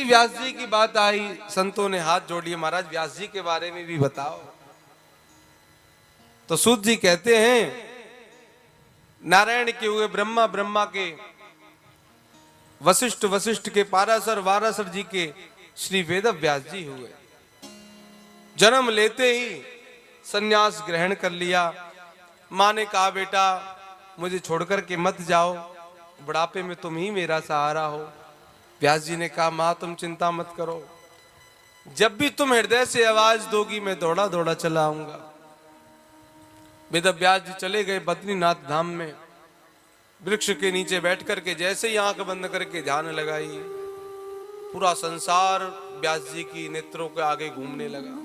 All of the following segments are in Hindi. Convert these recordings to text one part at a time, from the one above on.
व्यास जी की बात आई, संतों ने हाथ जोड़ लिए, महाराज व्यास जी के बारे में भी बताओ। तो सूत जी कहते हैं, नारायण के हुए ब्रह्मा, ब्रह्मा के वशिष्ठ, वशिष्ठ के पाराशर, वारासर जी के श्री वेद व्यास जी हुए। जन्म लेते ही सन्यास ग्रहण कर लिया। माँ ने कहा, बेटा मुझे छोड़कर के मत जाओ, बुढ़ापे में तुम ही मेरा सहारा हो। व्यास जी ने कहा, माँ तुम चिंता मत करो, जब भी तुम हृदय से आवाज दोगी मैं दौड़ा दौड़ा चला आऊंगा। वेद व्यास जी चले गए बद्रीनाथ धाम में। वृक्ष के नीचे बैठ करके जैसे ही आंख बंद करके ध्यान लगाई, पूरा संसार व्यास जी की नेत्रों के आगे घूमने लगा।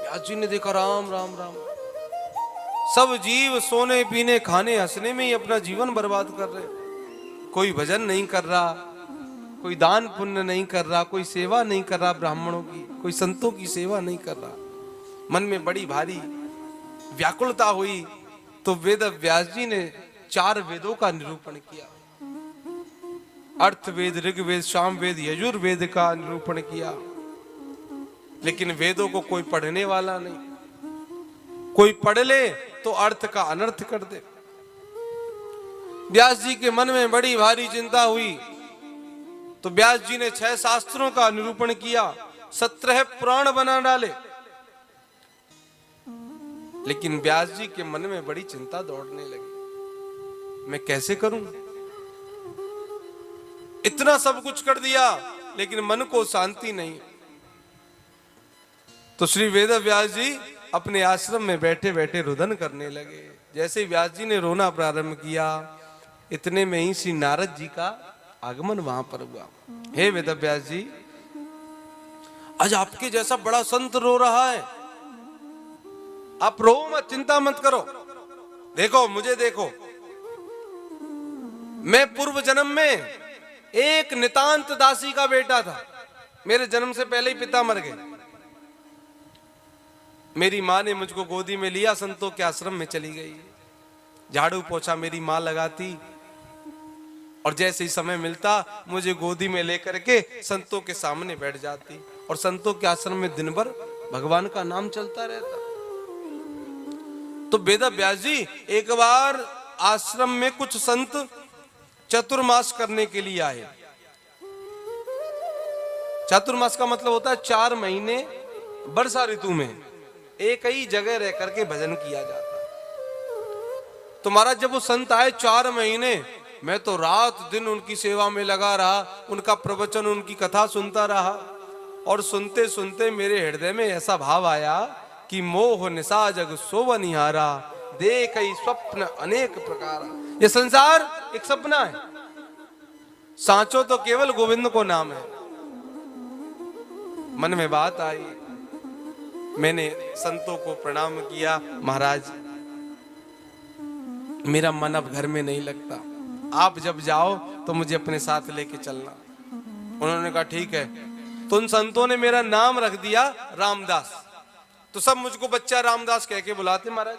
व्यास जी ने देखा, राम राम राम, सब जीव सोने पीने खाने हंसने में ही अपना जीवन बर्बाद कर रहे। कोई भजन नहीं कर रहा, कोई दान पुण्य नहीं कर रहा, कोई सेवा नहीं कर रहा ब्राह्मणों की, कोई संतों की सेवा नहीं कर रहा। मन में बड़ी भारी व्याकुलता हुई। तो वेद व्यास जी ने 4 वेदों का निरूपण किया। अर्थ वेद, ऋग्वेद, सामवेद, यजुर्वेद का निरूपण किया। लेकिन वेदों को कोई पढ़ने वाला नहीं। कोई पढ़ ले तो अर्थ का अनर्थ कर दे। व्यास जी के मन में बड़ी भारी चिंता हुई। तो व्यास जी ने 6 शास्त्रों का निरूपण किया, 17 पुराण बना डाले। लेकिन व्यास जी के मन में बड़ी चिंता दौड़ने लगी, मैं कैसे करूं? इतना सब कुछ कर दिया लेकिन मन को शांति नहीं। तो श्री वेद व्यास जी अपने आश्रम में बैठे बैठे रुदन करने लगे। जैसे व्यास जी ने रोना प्रारंभ किया, इतने में ही श्री नारद जी का आगमन वहां पर हुआ। हे वेद व्यास जी, आज आपके जैसा बड़ा संत रो रहा है, आप रो मत, चिंता मत करो। देखो मुझे देखो, मैं पूर्व जन्म में एक नितांत दासी का बेटा था। मेरे जन्म से पहले ही पिता मर गए। मेरी माँ ने मुझको गोदी में लिया, संतों के आश्रम में चली गई। झाड़ू पोछा मेरी माँ लगाती और जैसे ही समय मिलता मुझे गोदी में लेकर के संतों के सामने बैठ जाती और संतों के आश्रम में दिन भर भगवान का नाम चलता रहता। तो वेद व्यास जी एक बार आश्रम में कुछ संत चतुर्मास करने के लिए आए। चतुर्मास का मतलब होता है 4 महीने वर्षा ऋतु में एक ही जगह रह करके भजन किया जाता। तो महाराज जब वो संत आए 4 महीने, मैं तो रात दिन उनकी सेवा में लगा रहा, उनका प्रवचन, उनकी कथा सुनता रहा। और सुनते सुनते मेरे हृदय में ऐसा भाव आया कि मोह निशा जग सोवनिहारा, देख स्वप्न अनेक प्रकार। ये संसार एक सपना है, सांचो तो केवल गोविंद को नाम है। मन में बात आई, मैंने संतों को प्रणाम किया, महाराज मेरा मन अब घर में नहीं लगता, आप जब जाओ तो मुझे अपने साथ लेके चलना। उन्होंने कहा ठीक है। तो उन संतों ने मेरा नाम रख दिया रामदास। तो सब मुझको बच्चा रामदास कह के बुलाते। महाराज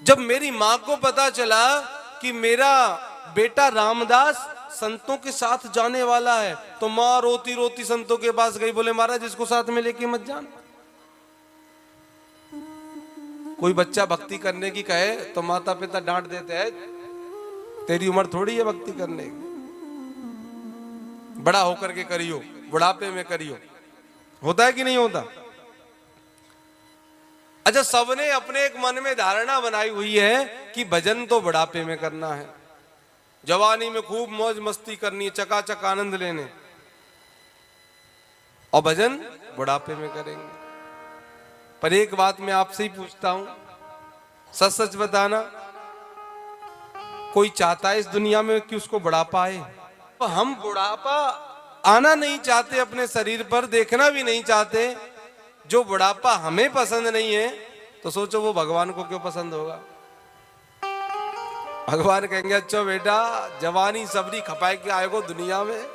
जब मेरी मां को पता चला कि मेरा बेटा रामदास संतों के साथ जाने वाला है, तो मां रोती रोती संतों के पास गई, बोले महाराज इसको साथ में लेके मत जाना। कोई बच्चा भक्ति करने की कहे तो माता पिता डांट देते हैं, तेरी उम्र थोड़ी है भक्ति करने की, बड़ा होकर के करियो, बुढ़ापे में करियो। होता है कि नहीं होता? अच्छा, सबने अपने एक मन में धारणा बनाई हुई है कि भजन तो बुढ़ापे में करना है, जवानी में खूब मौज मस्ती करनी है, चकाचक आनंद लेने, और भजन बुढ़ापे में करेंगे। पर एक बात मैं आपसे ही पूछता हूं, सच सच बताना, कोई चाहता है इस दुनिया में कि उसको बुढ़ापा आए? तो हम बुढ़ापा आना नहीं चाहते, अपने शरीर पर देखना भी नहीं चाहते। जो बुढ़ापा हमें पसंद नहीं है तो सोचो वो भगवान को क्यों पसंद होगा? भगवान कहेंगे अच्छा बेटा जवानी सबरी खपाए के आए हो दुनिया में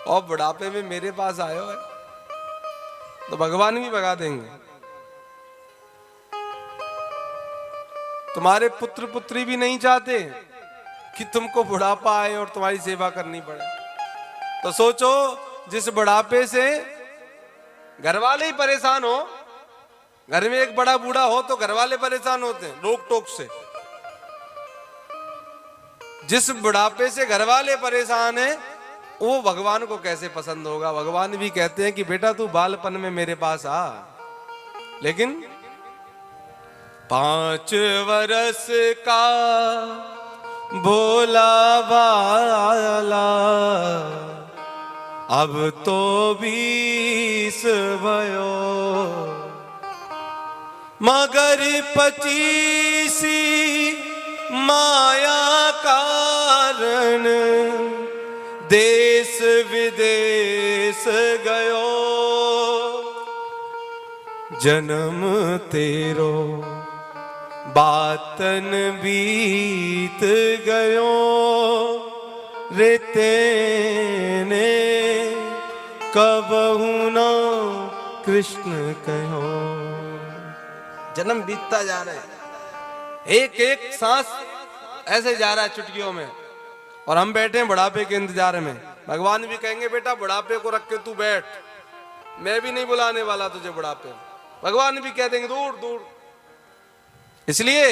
और बुढ़ापे में मेरे पास आयो है, तो भगवान भी भगा देंगे। तुम्हारे पुत्र पुत्री भी नहीं चाहते कि तुमको बुढ़ापा आए और तुम्हारी सेवा करनी पड़े। तो सोचो, जिस बुढ़ापे से घर वाले ही परेशान हो, घर में एक बड़ा बूढ़ा हो तो घर वाले परेशान होते हैं रोक टोक से, जिस बुढ़ापे से घर वाले परेशान हैं वो भगवान को कैसे पसंद होगा। भगवान भी कहते हैं कि बेटा तू बालपन में मेरे पास आ, लेकिन 5 वर्ष का भोला वाला अब तो 20 भयो, मगर 25 माया कारण देश विदेश गयो, जन्म तेरो बातन बीत गयो, रे तेने कबहू न कृष्ण कहो। जन्म बीतता जा रहा है, एक एक सांस ऐसे जा रहा है चुटकियों में, और हम बैठे हैं बुढ़ापे के इंतजार में। भगवान भी कहेंगे बेटा बुढ़ापे को रख के तू बैठ, मैं भी नहीं बुलाने वाला तुझे बुढ़ापे। भगवान भी कह देंगे दूर दूर। इसलिए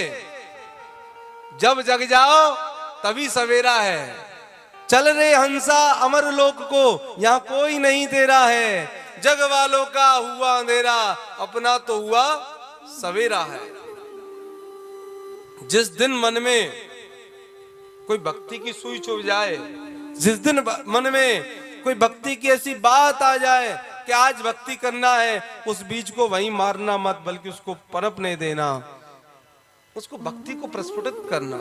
जब जग जाओ तभी सवेरा है। चल रे हंसा अमर लोक को, यहां कोई नहीं तेरा है, जग वालों का हुआ अंधेरा, अपना तो हुआ सवेरा है। जिस दिन मन में कोई भक्ति की सुई चुभ जाए, जिस दिन मन में कोई भक्ति की ऐसी बात आ जाए कि आज भक्ति करना है, उस बीज को वहीं मारना मत, बल्कि उसको पनपने देना, उसको भक्ति को प्रस्फुटित करना।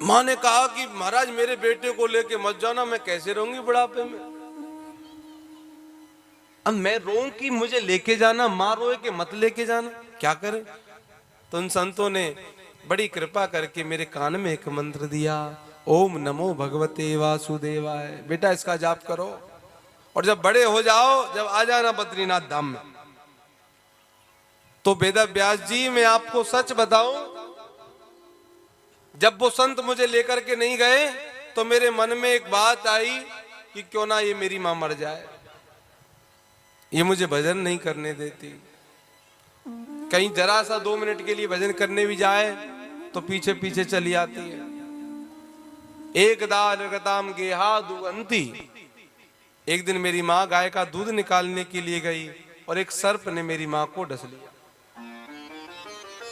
मां ने कहा कि महाराज मेरे बेटे को लेके मत जाना, मैं कैसे रहूंगी बुढ़ापे में। अब मैं रोऊं कि मुझे लेके जाना, मां रोए कि मत लेके जाना, क्या करें। तो उन संतों ने बड़ी कृपा करके मेरे कान में एक मंत्र दिया, ओम नमो भगवते वासुदेवाय। बेटा इसका जाप करो, और जब बड़े हो जाओ, जब आ जाना बद्रीनाथ धाम में। तो वेद व्यास जी मैं आपको सच बताऊं, जब वो संत मुझे लेकर के नहीं गए तो मेरे मन में एक बात आई कि क्यों ना ये मेरी मां मर जाए, ये मुझे भजन नहीं करने देती। कहीं जरा सा 2 मिनट के लिए भजन करने भी जाए तो पीछे पीछे चली आती है। एक दाल गताम गेहा दुअंती। एक दिन मेरी माँ गाय का दूध निकालने के लिए गई और एक सर्प ने मेरी माँ को डस लिया।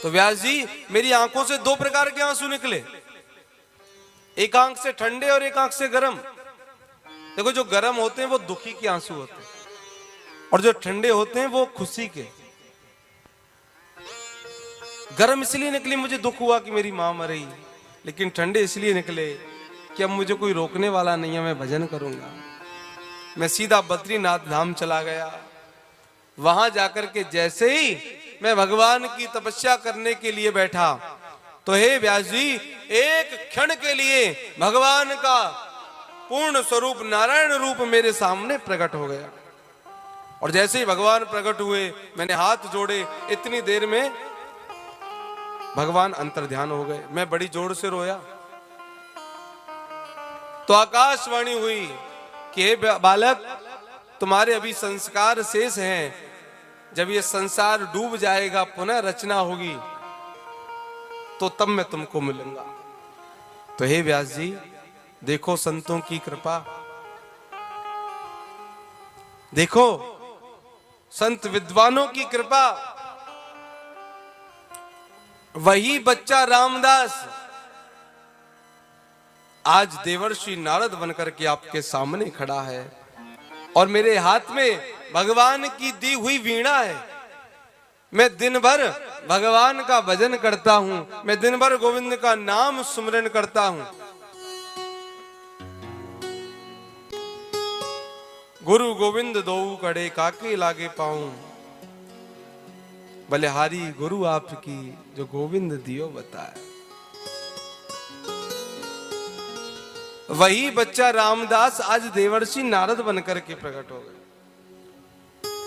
तो व्यास जी मेरी आंखों से 2 प्रकार के आंसू निकले, एक आंख से ठंडे और एक आंख से गर्म। देखो जो गर्म होते हैं वो दुखी के आंसू होते हैं, और जो ठंडे होते हैं वो खुशी के। गर्म इसलिए निकली मुझे दुख हुआ कि मेरी मां मरी, लेकिन ठंडे इसलिए निकले कि अब मुझे कोई रोकने वाला नहीं है, मैं भजन करूंगा। मैं सीधा बद्रीनाथ धाम चला गया। वहां जाकर के जैसे ही मैं भगवान की तपस्या करने के लिए बैठा, तो हे व्यास जी एक क्षण के लिए भगवान का पूर्ण स्वरूप नारायण रूप मेरे सामने प्रकट हो गया। और जैसे ही भगवान प्रकट हुए, मैंने हाथ जोड़े, इतनी देर में भगवान अंतर्ध्यान हो गए। मैं बड़ी जोर से रोया। तो आकाशवाणी हुई कि हे बालक, तुम्हारे अभी संस्कार शेष हैं, जब ये संसार डूब जाएगा, पुनः रचना होगी, तो तब मैं तुमको मिलूंगा। तो हे व्यास जी देखो संतों की कृपा, देखो संत विद्वानों की कृपा। वही बच्चा रामदास आज देवर्षि नारद बनकर के आपके सामने खड़ा है, और मेरे हाथ में भगवान की दी हुई वीणा है। मैं दिन भर भगवान का भजन करता हूं, मैं दिन भर गोविंद का नाम सुमरन करता हूं। गुरु गोविंद दोऊ कड़े काके लागे पाऊं, बलिहारी गुरु आपकी जो गोविंद दियो बताए। वही बच्चा रामदास आज देवर्षि नारद बनकर के प्रकट हो गए।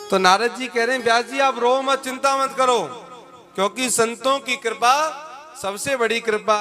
तो नारद जी कह रहे हैं व्यास जी आप रो मत, चिंता मत करो, क्योंकि संतों की कृपा सबसे बड़ी कृपा